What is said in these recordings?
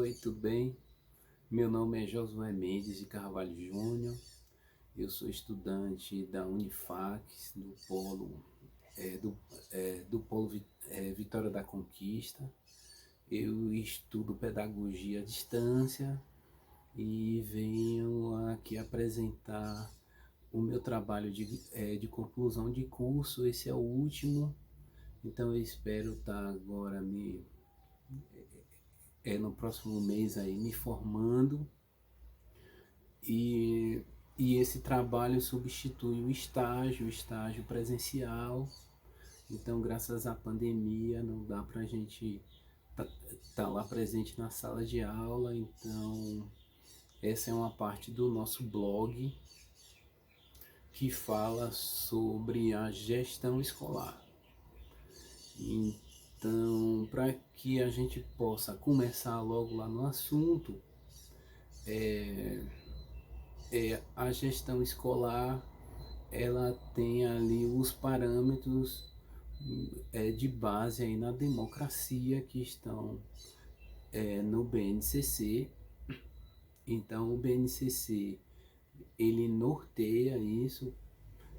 Oi, tudo bem? Meu nome é Josué Mendes de Carvalho Júnior. Eu sou estudante da Unifacs, do polo Vitória da Conquista. Eu estudo pedagogia à distância e venho aqui apresentar o meu trabalho de conclusão de curso. Esse é o último, então eu espero estar agora no próximo mês aí me formando. E, e esse trabalho substitui o estágio presencial. Então, graças à pandemia, não dá para a gente tá lá presente na sala de aula. Então, essa é uma parte do nosso blog que fala sobre a gestão escolar. Então, para que a gente possa começar logo lá no assunto, a gestão escolar ela tem ali os parâmetros de base aí na democracia que estão no BNCC. Então o BNCC ele norteia isso.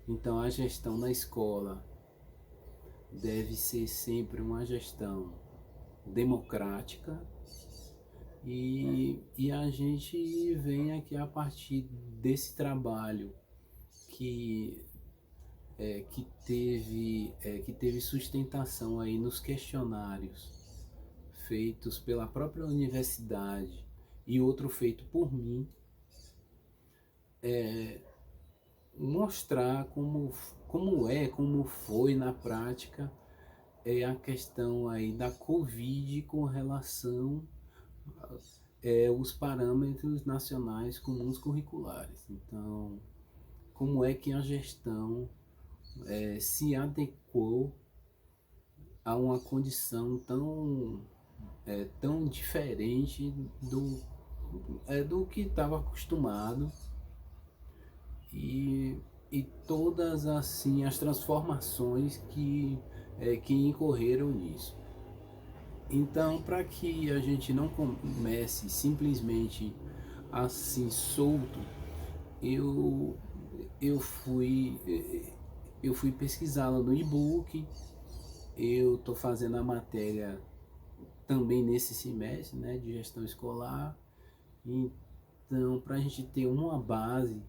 Então a gestão na escola deve ser sempre uma gestão democrática, e a gente vem aqui a partir desse trabalho que que teve sustentação aí nos questionários feitos pela própria universidade e outro feito por mim, mostrar como foi na prática a questão aí da Covid com relação os parâmetros nacionais comuns curriculares. Então, como é que a gestão se adequou a uma condição tão diferente do que estava acostumado, e todas assim as transformações que incorreram nisso. Então, para que a gente não comece simplesmente assim solto, eu, eu fui eu fui pesquisá-la no e-book. Eu estou fazendo a matéria também nesse semestre, né, de gestão escolar. Então, para a gente ter uma base,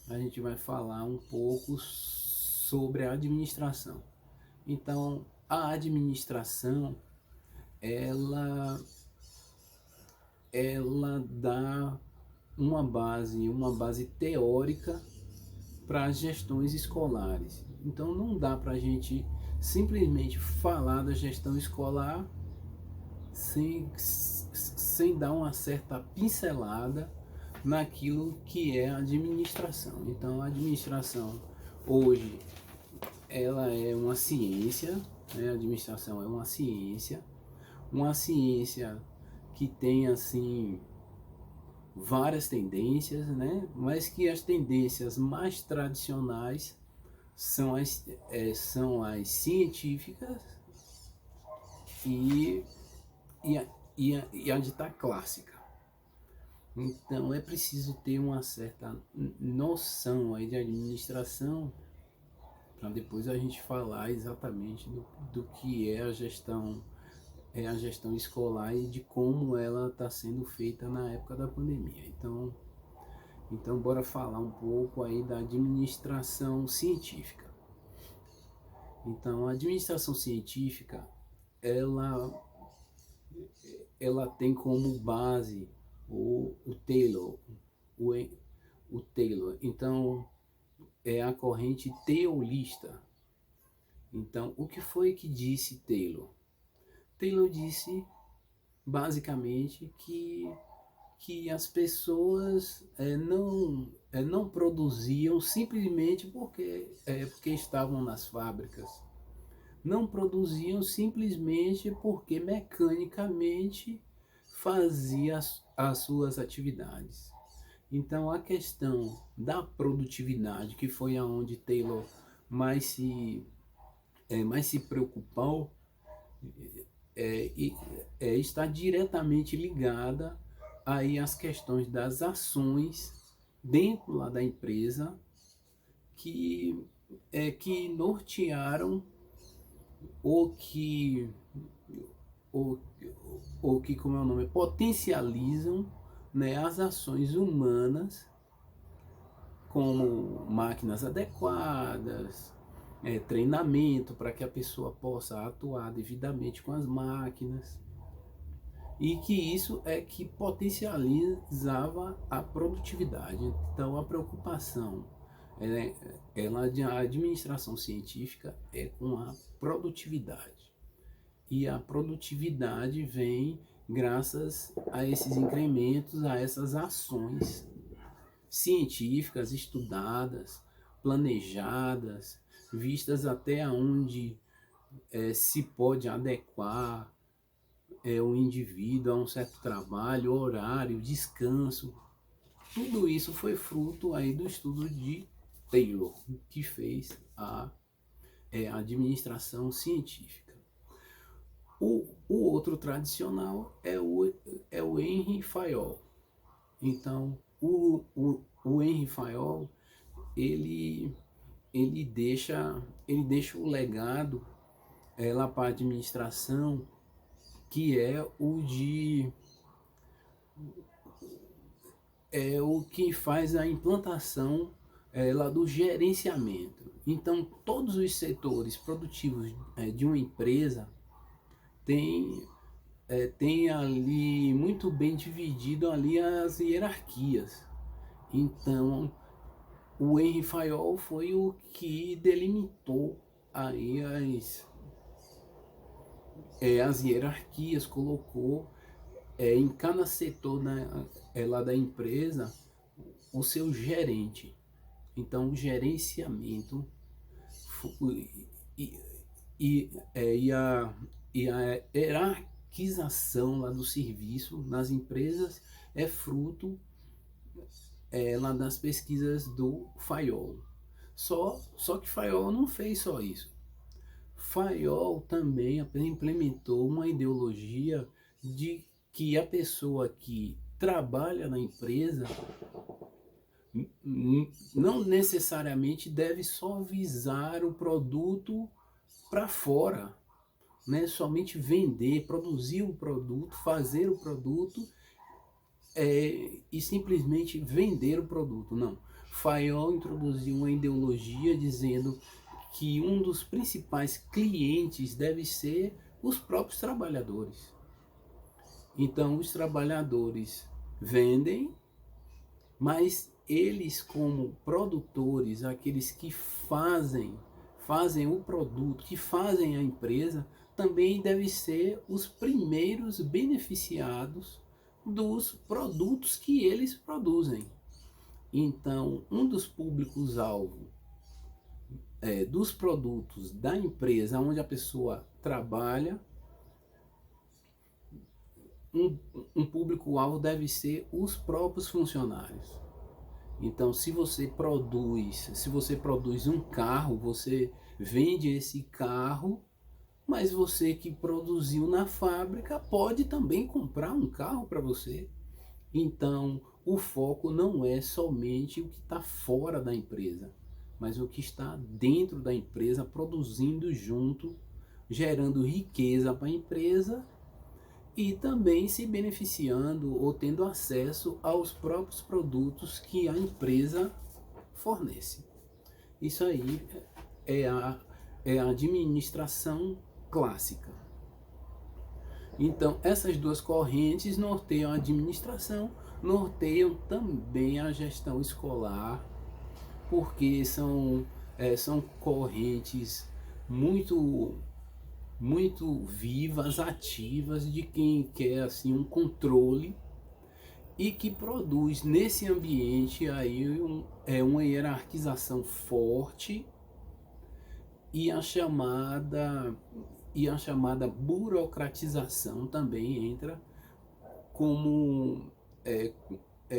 a gente vai falar um pouco sobre a administração. Então, a administração, ela dá uma base teórica para as gestões escolares. Então não dá para a gente simplesmente falar da gestão escolar sem dar uma certa pincelada naquilo que é a administração. Então a administração hoje ela é uma ciência, né? A administração é uma ciência que tem assim várias tendências, né? Mas que as tendências mais tradicionais são as científicas e, a dita clássica. Então é preciso ter uma certa noção aí de administração para depois a gente falar exatamente do que é a gestão escolar e de como ela está sendo feita na época da pandemia. Então bora falar um pouco aí da administração científica. Então a administração científica ela tem como base o Taylor, o Taylor. Então é a corrente teolista. Então o que foi que disse Taylor? Taylor disse basicamente que as pessoas não produziam simplesmente porque estavam nas fábricas. Não produziam simplesmente porque mecanicamente fazia as suas atividades. Então a questão da produtividade, que foi aonde Taylor mais se preocupou, está diretamente ligada aí as questões das ações dentro lá da empresa que nortearam ou que ou, ou que, como é o nome, potencializam, né, as ações humanas, como máquinas adequadas, treinamento para que a pessoa possa atuar devidamente com as máquinas, e que isso é que potencializava a produtividade. Então a preocupação, a administração científica é com a produtividade, e a produtividade vem graças a esses incrementos, a essas ações científicas estudadas, planejadas, vistas até onde se pode adequar o indivíduo a um certo trabalho, horário, descanso. Tudo isso foi fruto aí do estudo de Taylor, que fez a administração científica. O outro tradicional é o Henry Fayol. Então, o Henry Fayol, ele deixa o legado lá para a administração, que é o que faz a implantação lá do gerenciamento. Então, todos os setores produtivos de uma empresa tem ali muito bem dividido ali as hierarquias. Então, o Henry Fayol foi o que delimitou aí as hierarquias, colocou em cada setor lá da empresa o seu gerente. Então, o gerenciamento e a hierarquização lá do serviço nas empresas é fruto lá das pesquisas do Fayol. Só que Fayol não fez só isso. Fayol também implementou uma ideologia de que a pessoa que trabalha na empresa não necessariamente deve só visar o produto para fora, né? Somente vender, produzir o produto, fazer o produto e simplesmente vender o produto. Não. Fayol introduziu uma ideologia dizendo que um dos principais clientes deve ser os próprios trabalhadores. Então, os trabalhadores vendem, mas eles, como produtores, aqueles que fazem o produto, que fazem a empresa, também devem ser os primeiros beneficiados dos produtos que eles produzem. Então, um dos públicos-alvo dos produtos da empresa onde a pessoa trabalha, um público-alvo deve ser os próprios funcionários. Então, se você produz um carro, você vende esse carro, mas você que produziu na fábrica pode também comprar um carro para você. Então, o foco não é somente o que está fora da empresa, mas o que está dentro da empresa, produzindo junto, gerando riqueza para a empresa e também se beneficiando ou tendo acesso aos próprios produtos que a empresa fornece. Isso aí é a administração clássica. Então, essas duas correntes norteiam a administração, norteiam também a gestão escolar, porque são correntes muito vivas, ativas, de quem quer assim um controle e que produz nesse ambiente aí uma hierarquização forte e a chamada burocratização também entra como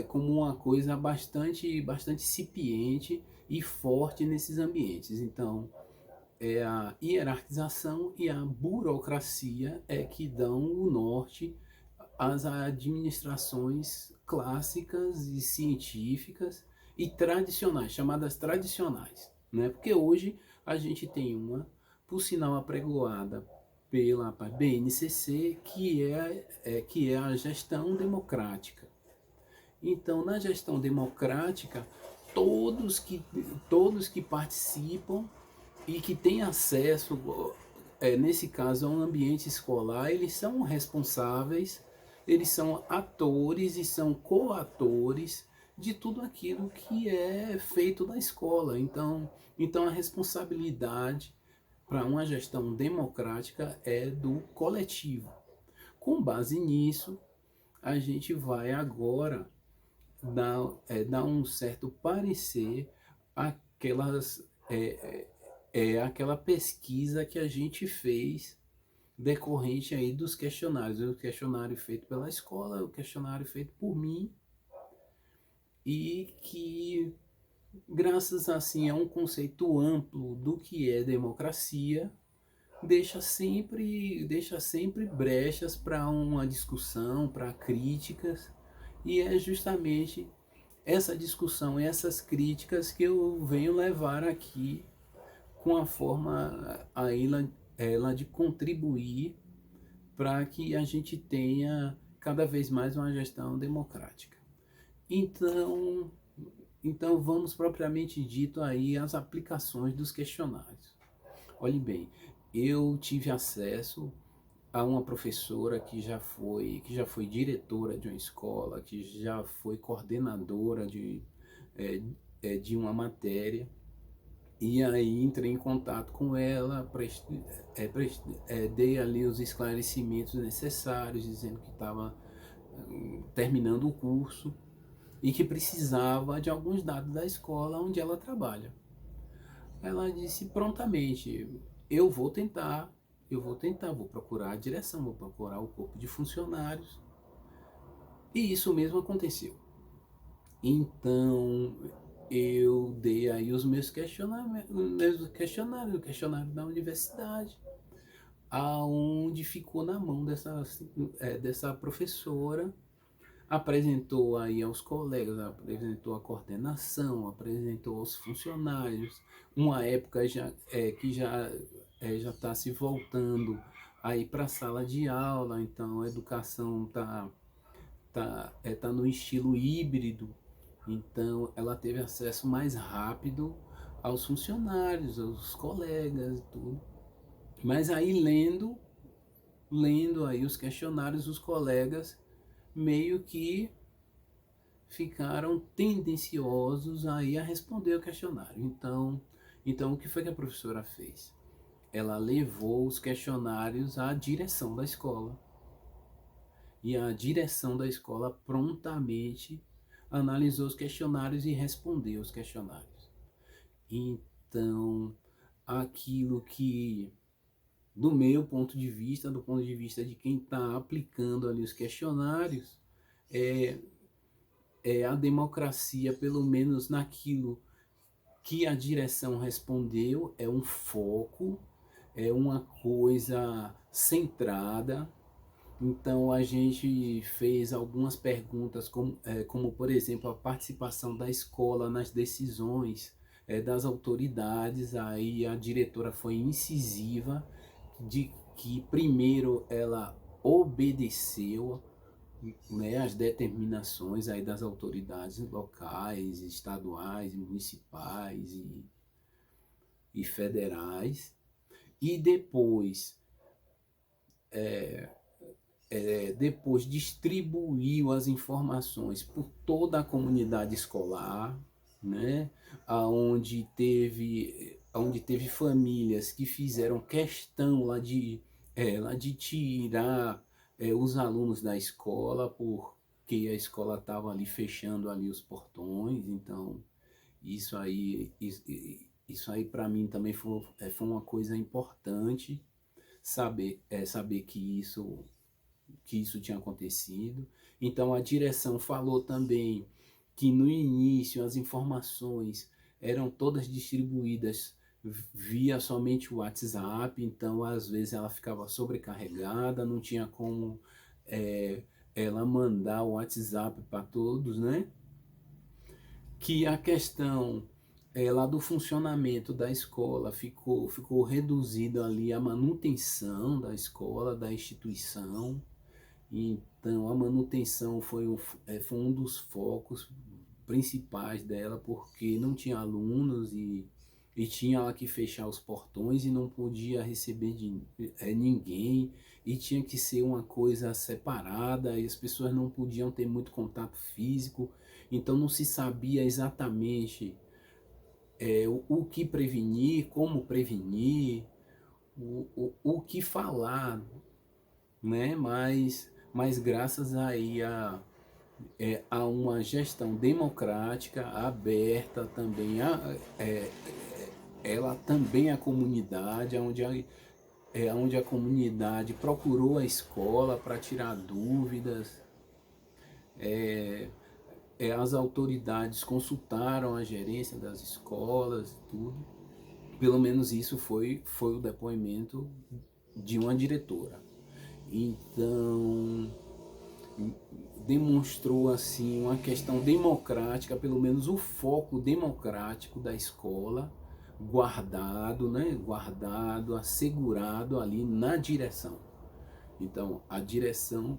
como uma coisa bastante incipiente e forte nesses ambientes. Então, a hierarquização e a burocracia que dão o norte as administrações clássicas e científicas e tradicionais, chamadas tradicionais, né? Porque hoje a gente tem uma, por sinal apregoada pela BNCC, que é a gestão democrática. Então, na gestão democrática, todos que, todos que participam e que têm acesso, nesse caso, a um ambiente escolar, eles são responsáveis, eles são atores e são coatores de tudo aquilo que é feito na escola. Então a responsabilidade para uma gestão democrática é do coletivo. Com base nisso, a gente vai agora dar um certo parecer àquelas, aquela pesquisa que a gente fez decorrente aí dos questionários. O questionário feito pela escola, o questionário feito por mim, e que, graças assim a um conceito amplo do que é democracia, deixa sempre brechas para uma discussão, para críticas, e é justamente essa discussão e essas críticas que eu venho levar aqui com a forma aí ela de contribuir para que a gente tenha cada vez mais uma gestão democrática. Então, então vamos propriamente dito aí às aplicações dos questionários. Olhe bem, eu tive acesso a uma professora que já foi diretora de uma escola, que já foi coordenadora de uma matéria, e aí entrei em contato com ela, dei ali os esclarecimentos necessários, dizendo que estava terminando o curso e que precisava de alguns dados da escola onde ela trabalha. Ela disse prontamente: vou procurar a direção, vou procurar o corpo de funcionários. E isso mesmo aconteceu. Então, eu dei aí os meus questionamentos, o questionário da universidade, aonde ficou na mão dessa professora, apresentou aí aos colegas, apresentou a coordenação, apresentou aos funcionários, uma época que já está se voltando aí para a sala de aula, então a educação tá no estilo híbrido, então ela teve acesso mais rápido aos funcionários, aos colegas e tudo. Mas aí lendo aí os questionários, os colegas meio que ficaram tendenciosos aí a responder o questionário. Então o que foi que a professora fez? Ela levou os questionários à direção da escola. E a direção da escola prontamente analisou os questionários e respondeu os questionários. Então, aquilo que, do meu ponto de vista, do ponto de vista de quem está aplicando ali os questionários, é a democracia, pelo menos naquilo que a direção respondeu, é um foco, é uma coisa centrada. Então a gente fez algumas perguntas, como por exemplo a participação da escola nas decisões das autoridades. Aí a diretora foi incisiva de que primeiro ela obedeceu, né, as determinações aí das autoridades locais, estaduais, municipais e federais, e depois distribuiu as informações por toda a comunidade escolar, né, onde teve famílias que fizeram questão lá de tirar os alunos da escola, porque a escola estava ali fechando ali os portões. Então isso aí para mim também foi uma coisa importante, saber que isso tinha acontecido. Então a direção falou também que no início as informações eram todas distribuídas via somente o WhatsApp, então às vezes ela ficava sobrecarregada, não tinha como ela mandar o WhatsApp para todos, né? Que a questão lá do funcionamento da escola ficou reduzido ali a manutenção da escola, da instituição. Então a manutenção foi um dos focos principais dela, porque não tinha alunos e tinha lá que fechar os portões e não podia receber ninguém, e tinha que ser uma coisa separada, e as pessoas não podiam ter muito contato físico, então não se sabia exatamente o que prevenir, como prevenir, o que falar, né? Mas graças aí a uma gestão democrática, aberta também, ela também a comunidade, onde a comunidade procurou a escola para tirar dúvidas, as autoridades consultaram a gerência das escolas, tudo. Pelo menos isso foi o depoimento de uma diretora. Então, demonstrou assim uma questão democrática, pelo menos o foco democrático da escola, guardado, né? Guardado, assegurado ali na direção. Então, a direção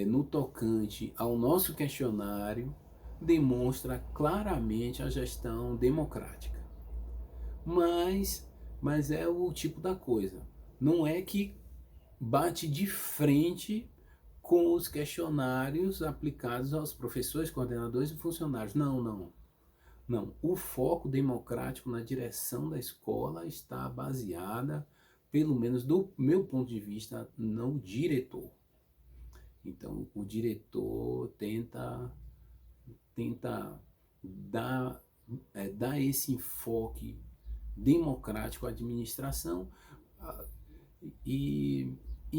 no tocante ao nosso questionário demonstra claramente a gestão democrática. Mas é o tipo da coisa. Não é que bate de frente com os questionários aplicados aos professores, coordenadores e funcionários. Não. O foco democrático na direção da escola está baseada, pelo menos do meu ponto de vista, no diretor. Então, o diretor tenta dar esse enfoque democrático à administração, e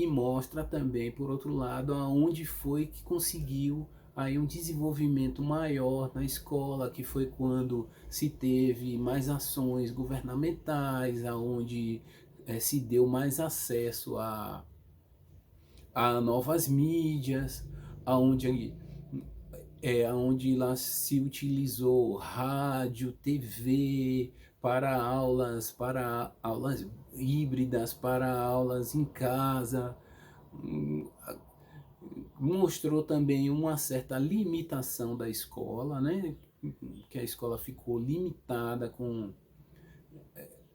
mostra também, por outro lado, aonde foi que conseguiu aí um desenvolvimento maior na escola, que foi quando se teve mais ações governamentais, aonde se deu mais acesso a novas mídias, onde lá se utilizou rádio, TV, para aulas híbridas, para aulas em casa. Mostrou também uma certa limitação da escola, né? Que a escola ficou limitada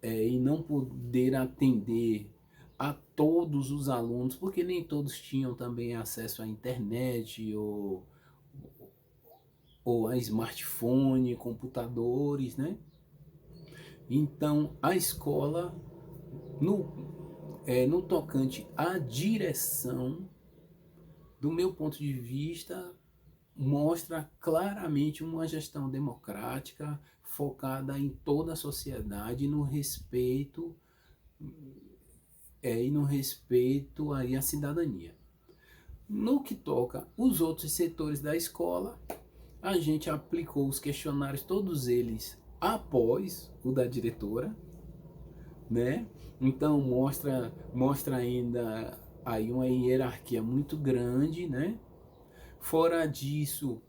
e não poder atender a todos os alunos, porque nem todos tinham também acesso à internet ou a smartphone, computadores, né? Então, a escola, no tocante à direção, do meu ponto de vista, mostra claramente uma gestão democrática, focada em toda a sociedade, no respeito e no respeito aí à cidadania. No que toca os outros setores da escola, a gente aplicou os questionários, todos eles após o da diretora, né? Então mostra ainda aí uma hierarquia muito grande, né? Fora disso,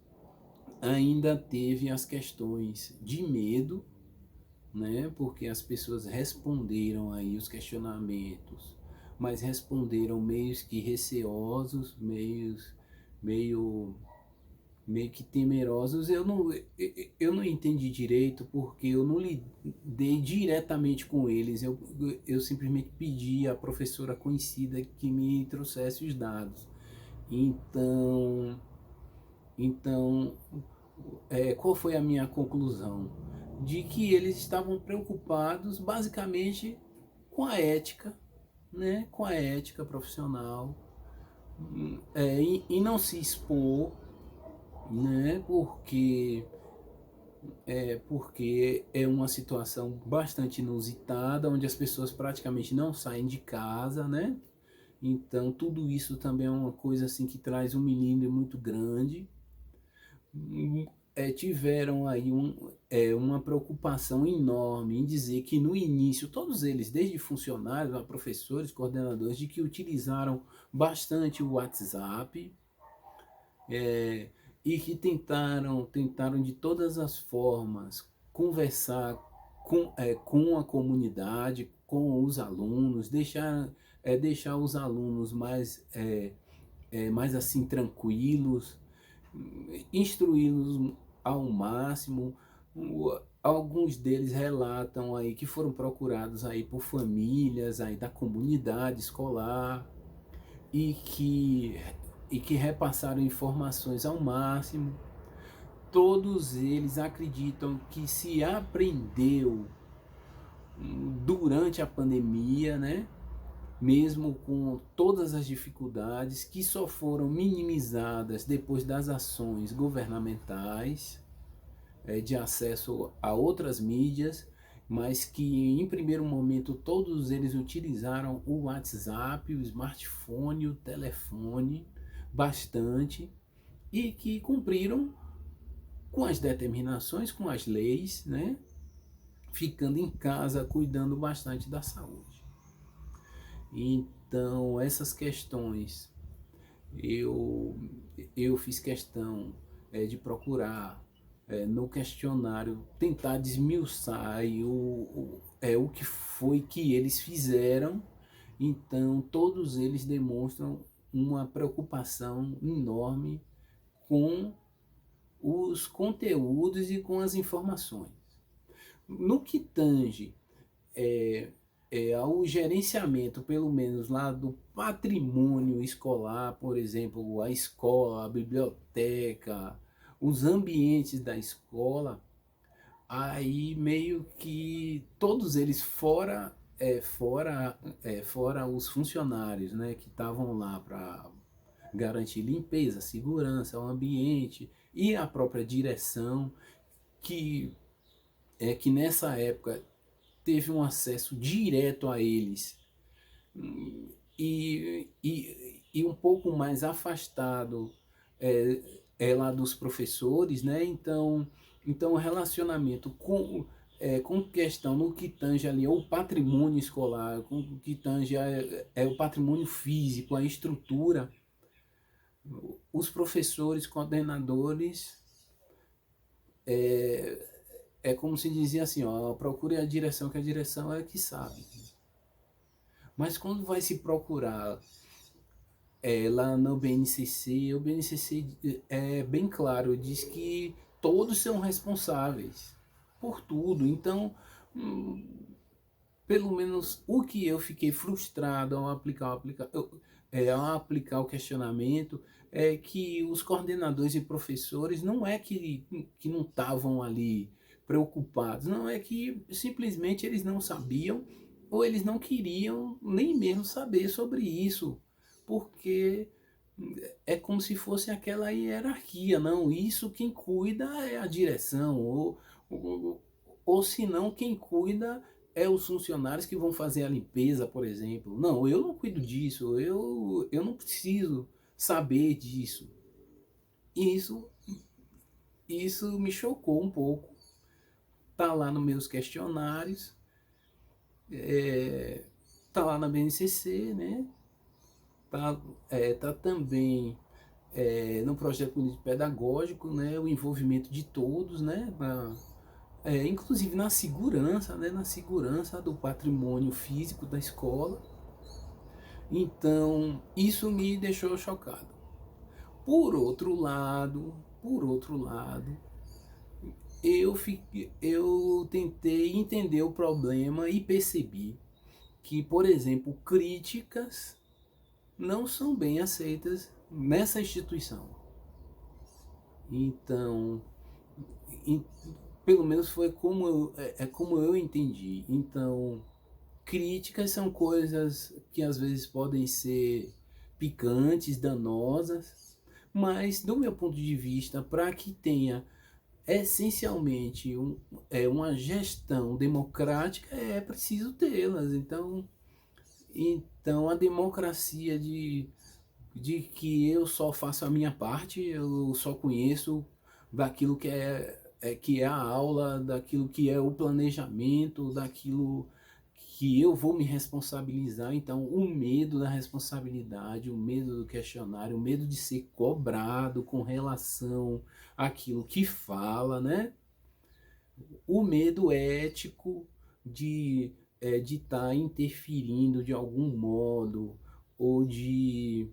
ainda teve as questões de medo, né? Porque as pessoas responderam aí os questionamentos, mas responderam meio que receosos, meio que temerosos. Eu não entendi direito, porque eu não lidei diretamente com eles. Eu simplesmente pedi à professora conhecida que me trouxesse os dados. Então, qual foi a minha conclusão? De que eles estavam preocupados basicamente com a ética, né? Com a ética profissional, e não se expor, né? Porque é uma situação bastante inusitada, onde as pessoas praticamente não saem de casa, né? Então tudo isso também é uma coisa assim que traz um melindre muito grande. tiveram aí uma preocupação enorme em dizer que no início, todos eles, desde funcionários a professores, coordenadores, de que utilizaram bastante o WhatsApp, é, e que tentaram de todas as formas conversar com a comunidade, com os alunos, deixar os alunos mais assim tranquilos, instruí-los ao máximo. Alguns deles relatam aí que foram procurados aí por famílias aí da comunidade escolar e que repassaram informações ao máximo. Todos eles acreditam que se aprendeu durante a pandemia, né? Mesmo com todas as dificuldades que só foram minimizadas depois das ações governamentais de acesso a outras mídias, mas que em primeiro momento todos eles utilizaram o WhatsApp, o smartphone, o telefone bastante, e que cumpriram com as determinações, com as leis, né? Ficando em casa, cuidando bastante da saúde. Então, essas questões eu fiz questão de procurar no questionário tentar desmiuçar aí o que foi que eles fizeram. Então, todos eles demonstram uma preocupação enorme com os conteúdos e com as informações. No que tange ao gerenciamento, pelo menos lá do patrimônio escolar, por exemplo, a escola, a biblioteca, os ambientes da escola, aí meio que todos eles fora os funcionários, né, que estavam lá para garantir limpeza, segurança, o ambiente e a própria direção, que nessa época teve um acesso direto a eles e um pouco mais afastado lá dos professores, né? Então o relacionamento com questão no que tange ali o patrimônio escolar, com o que tange o patrimônio físico, a estrutura, os professores, coordenadores, como se dizia assim, ó, procure a direção, que a direção é que sabe. Mas quando vai se procurar lá no BNCC, o BNCC é bem claro, diz que todos são responsáveis por tudo. Então, pelo menos o que eu fiquei frustrado ao aplicar o questionamento é que os coordenadores e professores não é que não estavam ali preocupados, não, é que simplesmente eles não sabiam ou eles não queriam nem mesmo saber sobre isso, porque é como se fosse aquela hierarquia, não, isso quem cuida é a direção, ou se não, quem cuida é os funcionários que vão fazer a limpeza, por exemplo. Não, eu não cuido disso, eu não preciso saber disso. E isso me chocou um pouco. Tá lá nos meus questionários, tá lá na BNCC, né? Tá também no projeto político pedagógico, né? O envolvimento de todos, né? Inclusive na segurança, né? Na segurança do patrimônio físico da escola. Então, isso me deixou chocado. Por outro lado, eu tentei entender o problema e percebi que, por exemplo, críticas não são bem aceitas nessa instituição. Então, pelo menos foi como eu entendi. Então, críticas são coisas que às vezes podem ser picantes, danosas, mas do meu ponto de vista, para que tenha essencialmente uma gestão democrática, é preciso tê-las. Então a democracia de que eu só faço a minha parte, eu só conheço daquilo que é a aula, daquilo que é o planejamento, daquilo que eu vou me responsabilizar. Então, o medo da responsabilidade, o medo do questionário, o medo de ser cobrado com relação àquilo que fala, né? O medo ético de estar interferindo de algum modo, ou de,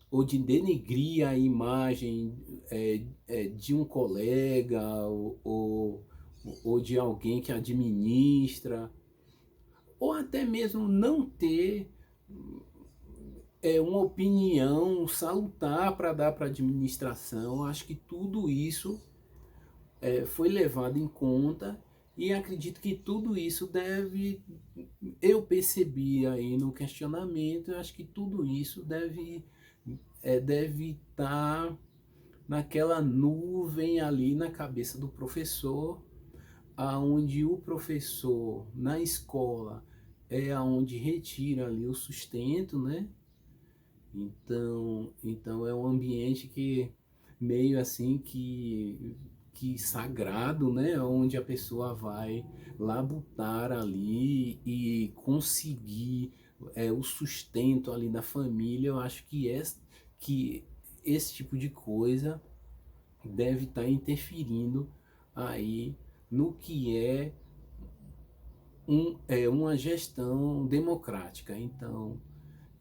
ou de denegrir a imagem de um colega, ou de alguém que administra, ou até mesmo não ter uma opinião salutar para dar para a administração. Acho que tudo isso foi levado em conta, e acredito que tudo isso eu percebi aí no questionamento, eu acho que tudo isso deve estar naquela nuvem ali na cabeça do professor, aonde o professor na escola é aonde retira ali o sustento, né? Então é um ambiente que meio assim que sagrado, né? Onde a pessoa vai labutar ali e conseguir o sustento ali da família. Eu acho que esse tipo de coisa deve estar interferindo aí no que uma gestão democrática. Então,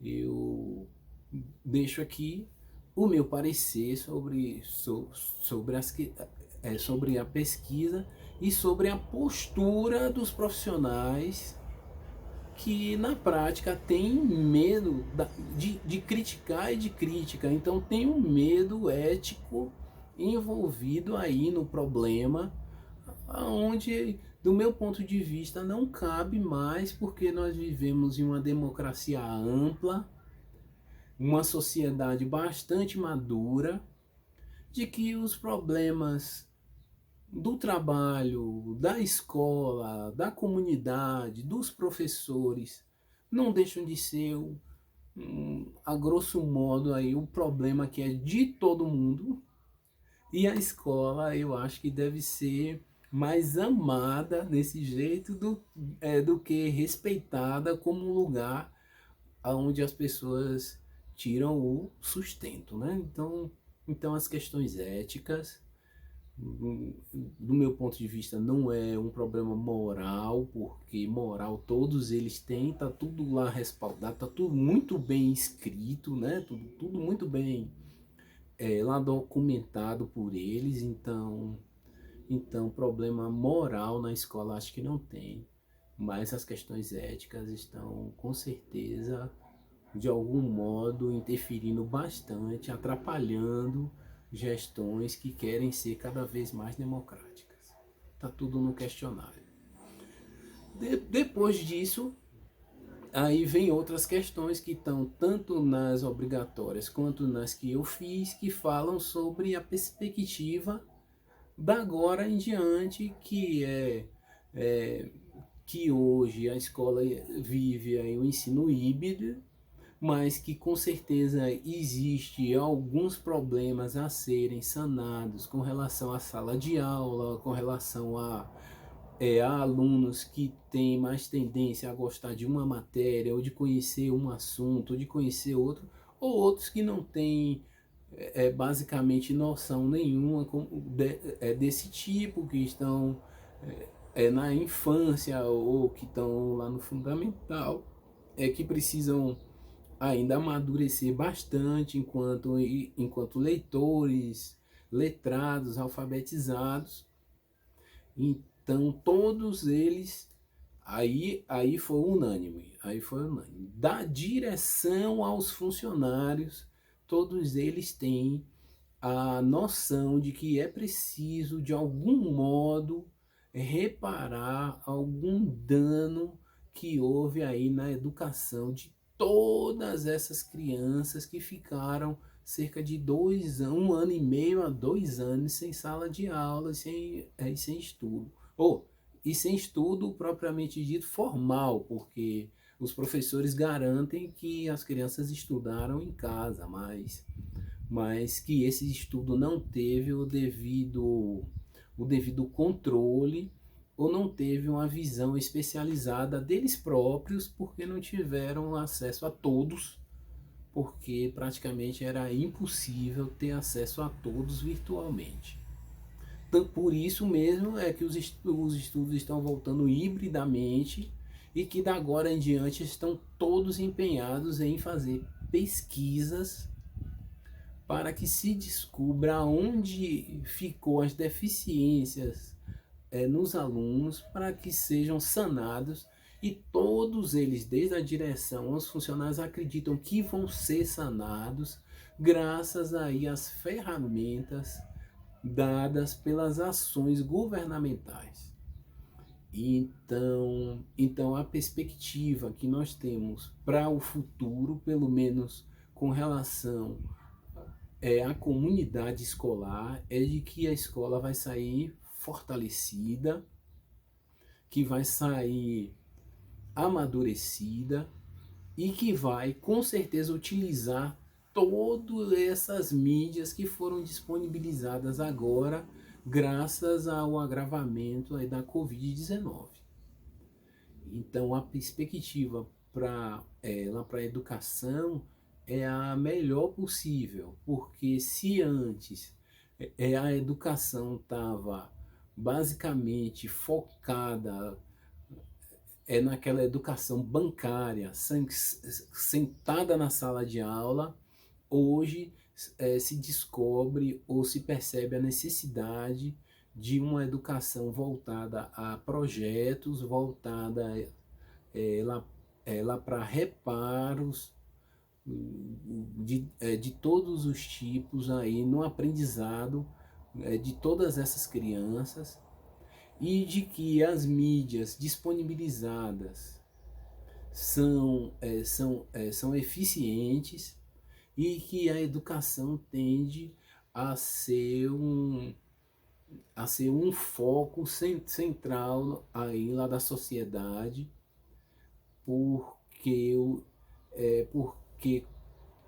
eu deixo aqui o meu parecer sobre a pesquisa e sobre a postura dos profissionais que na prática têm medo de criticar e de crítica. Então tem um medo ético envolvido aí no problema, onde, do meu ponto de vista, não cabe mais, porque nós vivemos em uma democracia ampla, uma sociedade bastante madura, de que os problemas do trabalho, da escola, da comunidade, dos professores, não deixam de ser, a grosso modo, aí, o problema que é de todo mundo. E a escola, eu acho que deve ser mais amada desse jeito do que respeitada como um lugar onde as pessoas tiram o sustento, né? Então as questões éticas, do meu ponto de vista, não é um problema moral, porque moral todos eles têm, tá tudo lá respaldado, tá tudo muito bem escrito, né? Tudo muito bem lá documentado por eles. Então problema moral na escola acho que não tem, mas as questões éticas estão com certeza de algum modo interferindo bastante, atrapalhando gestões que querem ser cada vez mais democráticas. Tá tudo no questionário. Depois disso, aí vem outras questões que estão tanto nas obrigatórias quanto nas que eu fiz, que falam sobre a perspectiva da agora em diante, que hoje a escola vive aí o ensino híbrido, mas que com certeza existe alguns problemas a serem sanados com relação à sala de aula, com relação a alunos que têm mais tendência a gostar de uma matéria, ou de conhecer um assunto, ou de conhecer outro, ou outros que não têm basicamente noção nenhuma desse tipo, que estão na infância, ou que estão lá no fundamental, que precisam ainda amadurecer bastante enquanto leitores, letrados, alfabetizados. Então todos eles, aí foi unânime. Da direção aos funcionários, todos eles têm a noção de que é preciso, de algum modo, reparar algum dano que houve aí na educação de todas essas crianças que ficaram cerca de 1 ano e meio a 2 anos sem sala de aula, sem estudo. E sem estudo propriamente dito formal, porque os professores garantem que as crianças estudaram em casa, mas que esse estudo não teve o devido controle, ou não teve uma visão especializada deles próprios, porque não tiveram acesso a todos, porque praticamente era impossível ter acesso a todos virtualmente. Então, por isso mesmo é que os estudos estão voltando hibridamente, e que da agora em diante estão todos empenhados em fazer pesquisas para que se descubra onde ficou as deficiências nos alunos, para que sejam sanados, e todos eles, desde a direção aos funcionários, acreditam que vão ser sanados graças aí às ferramentas dadas pelas ações governamentais. Então a perspectiva que nós temos para o futuro, pelo menos com relação à comunidade escolar, é de que a escola vai sair fortalecida, que vai sair amadurecida, e que vai com certeza utilizar todas essas mídias que foram disponibilizadas agora, graças ao agravamento aí da Covid-19. Então a perspectiva para a educação é a melhor possível, porque se antes a educação estava basicamente focada naquela educação bancária, sentada na sala de aula, hoje se descobre ou se percebe a necessidade de uma educação voltada a projetos, voltada lá para reparos de todos os tipos aí no aprendizado de todas essas crianças, e de que as mídias disponibilizadas são eficientes, e que a educação tende a ser um foco central aí lá da sociedade, porque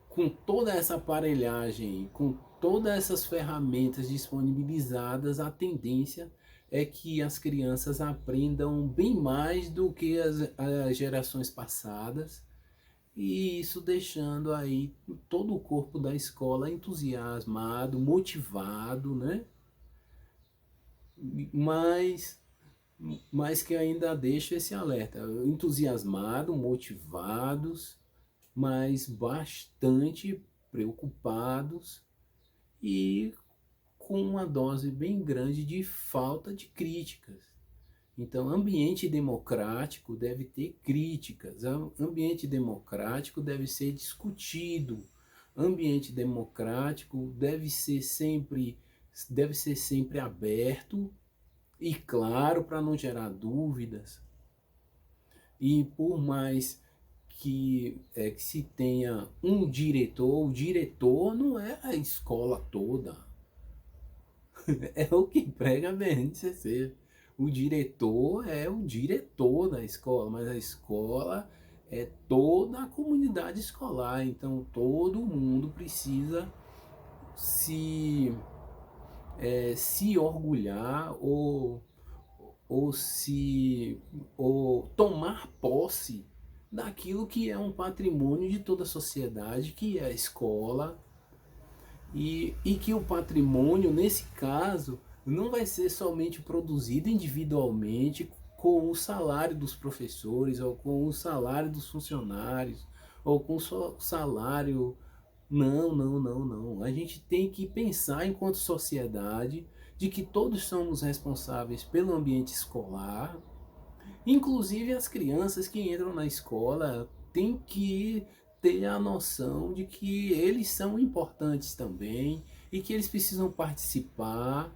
com toda essa aparelhagem, com todas essas ferramentas disponibilizadas, a tendência é que as crianças aprendam bem mais do que as gerações passadas, e isso deixando aí todo o corpo da escola entusiasmado, motivado, né? Mas que ainda deixa esse alerta: entusiasmado, motivados, mas bastante preocupados, e com uma dose bem grande de falta de críticas. Então, ambiente democrático deve ter críticas, ambiente democrático deve ser discutido, ambiente democrático deve ser sempre aberto e claro, para não gerar dúvidas. E por mais que se tenha um diretor, o diretor não é a escola toda. É o que prega a BNCC. O diretor é o diretor da escola, mas a escola é toda a comunidade escolar. Então todo mundo precisa se orgulhar ou tomar posse daquilo que é um patrimônio de toda a sociedade, que é a escola, e que o patrimônio, nesse caso, não vai ser somente produzido individualmente com o salário dos professores, ou com o salário dos funcionários, ou com o salário. Não, não, não, não. A gente tem que pensar enquanto sociedade de que todos somos responsáveis pelo ambiente escolar, inclusive as crianças que entram na escola têm que ter a noção de que eles são importantes também, e que eles precisam participar,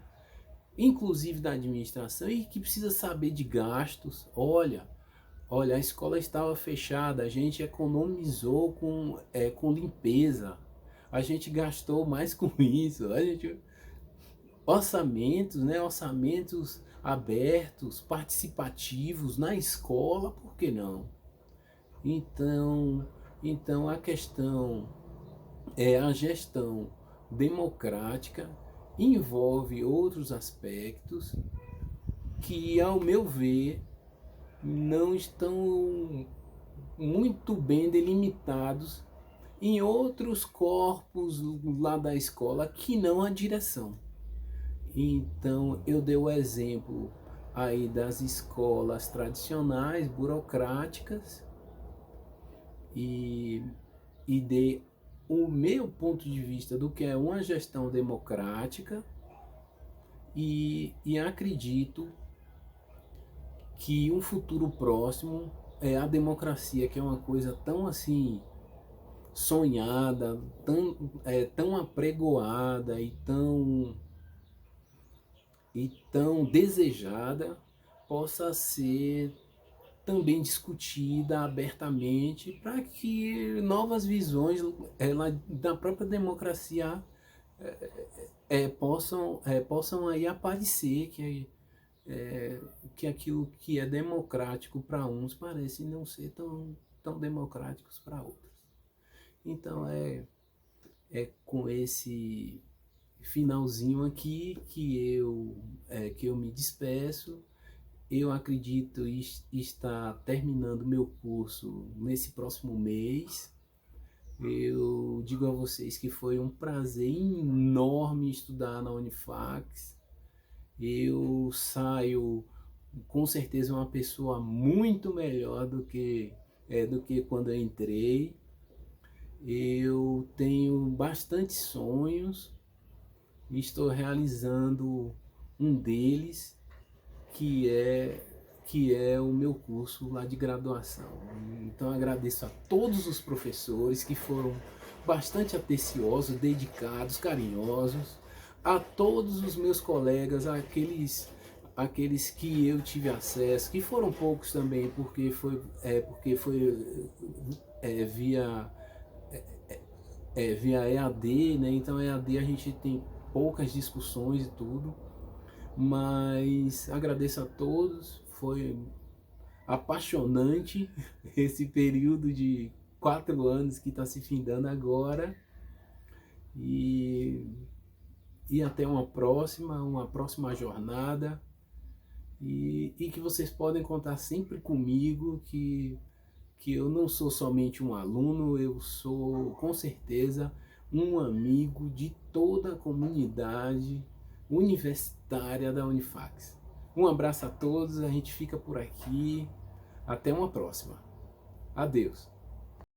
inclusive da administração, e que precisa saber de gastos. Olha, a escola estava fechada, a gente economizou com limpeza, a gente gastou mais com isso, orçamentos, né? Orçamentos abertos, participativos na escola, por que não? Então a questão é a gestão democrática envolve outros aspectos que, ao meu ver, não estão muito bem delimitados em outros corpos lá da escola que não a direção. Então eu dei o exemplo aí das escolas tradicionais, burocráticas, e dei o meu ponto de vista do que é uma gestão democrática, e acredito que um futuro próximo é a democracia, que é uma coisa tão assim sonhada, tão apregoada e tão desejada, possa ser também discutida abertamente, para que novas visões da própria democracia possam aí aparecer, que aquilo que é democrático para uns parece não ser tão democráticos para outros. Então é com esse finalzinho aqui que eu me despeço. Eu acredito estar terminando meu curso nesse próximo mês. Eu digo a vocês que foi um prazer enorme estudar na Unifax. Eu saio com certeza uma pessoa muito melhor do que quando eu entrei. Eu tenho bastante sonhos, estou realizando um deles, que é o meu curso lá de graduação. Então agradeço a todos os professores que foram bastante atenciosos, dedicados, carinhosos, a todos os meus colegas, aqueles que eu tive acesso, que foram poucos também, porque foi via via EAD, né? Então EAD a gente tem poucas discussões e tudo, mas agradeço a todos. Foi apaixonante esse período de 4 anos que está se findando agora, e até uma próxima jornada, e que vocês podem contar sempre comigo, que eu não sou somente um aluno, eu sou com certeza um amigo de toda a comunidade universitária da Unifax. Um abraço a todos, a gente fica por aqui, até uma próxima. Adeus.